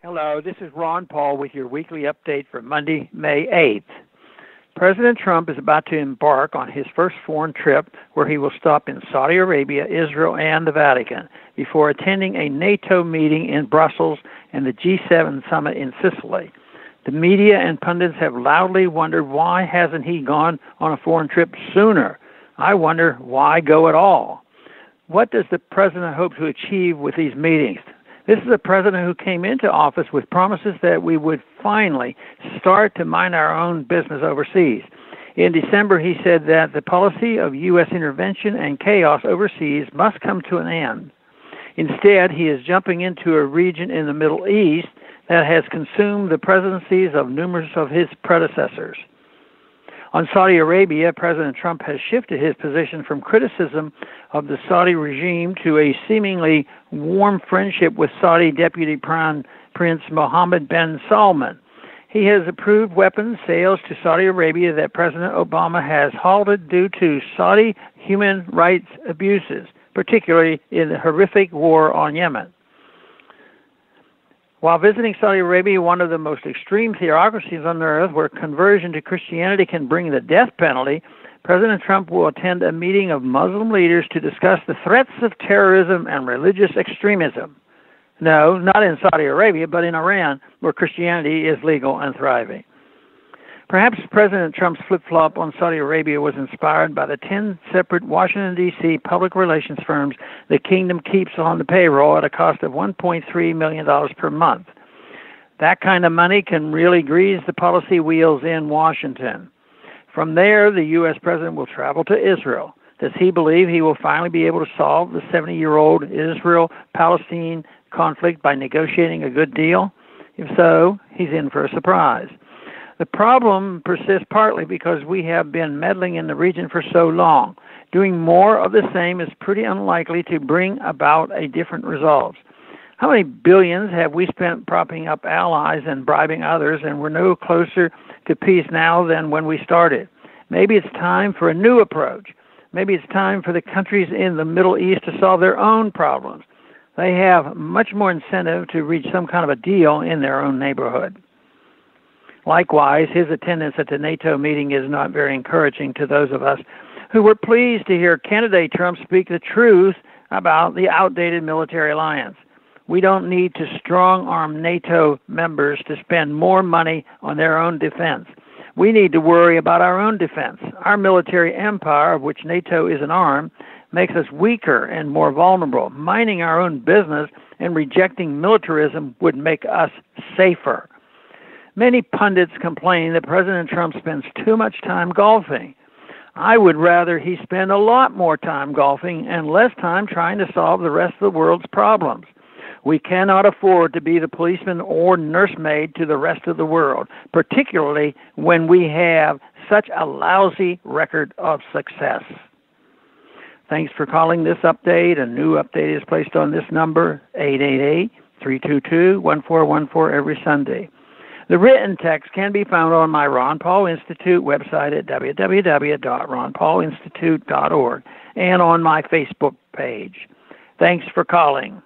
Hello, this is Ron Paul with your weekly update for Monday, May 8th. President Trump is about to embark on his first foreign trip where he will stop in Saudi Arabia, Israel, and the Vatican before attending a NATO meeting in Brussels and the G7 summit in Sicily. The media and pundits have loudly wondered why hasn't he gone on a foreign trip sooner? I wonder why go at all? What does the president hope to achieve with these meetings? This is a president who came into office with promises that we would finally start to mind our own business overseas. In December, he said that the policy of U.S. intervention and chaos overseas must come to an end. Instead, he is jumping into a region in the Middle East that has consumed the presidencies of numerous of his predecessors. On Saudi Arabia, President Trump has shifted his position from criticism of the Saudi regime to a seemingly warm friendship with Saudi Deputy Prime Prince Mohammed bin Salman. He has approved weapons sales to Saudi Arabia that President Obama has halted due to Saudi human rights abuses, particularly in the horrific war on Yemen. While visiting Saudi Arabia, one of the most extreme theocracies on earth, where conversion to Christianity can bring the death penalty, President Trump will attend a meeting of Muslim leaders to discuss the threats of terrorism and religious extremism. No, not in Saudi Arabia, but in Iran, where Christianity is legal and thriving. Perhaps President Trump's flip-flop on Saudi Arabia was inspired by the 10 separate Washington, D.C. public relations firms the kingdom keeps on the payroll at a cost of $1.3 million per month. That kind of money can really grease the policy wheels in Washington. From there, the U.S. president will travel to Israel. Does he believe he will finally be able to solve the 70-year-old Israel-Palestine conflict by negotiating a good deal? If so, he's in for a surprise. The problem persists partly because we have been meddling in the region for so long. Doing more of the same is pretty unlikely to bring about a different result. How many billions have we spent propping up allies and bribing others, and we're no closer to peace now than when we started? Maybe it's time for a new approach. Maybe it's time for the countries in the Middle East to solve their own problems. They have much more incentive to reach some kind of a deal in their own neighborhood. Likewise, his attendance at the NATO meeting is not very encouraging to those of us who were pleased to hear candidate Trump speak the truth about the outdated military alliance. We don't need to strong-arm NATO members to spend more money on their own defense. We need to worry about our own defense. Our military empire, of which NATO is an arm, makes us weaker and more vulnerable. Minding our own business and rejecting militarism would make us safer. Many pundits complain that President Trump spends too much time golfing. I would rather he spend a lot more time golfing and less time trying to solve the rest of the world's problems. We cannot afford to be the policeman or nursemaid to the rest of the world, particularly when we have such a lousy record of success. Thanks for calling this update. A new update is placed on this number, 888-322-1414, every Sunday. The written text can be found on my Ron Paul Institute website at www.ronpaulinstitute.org and on my Facebook page. Thanks for calling.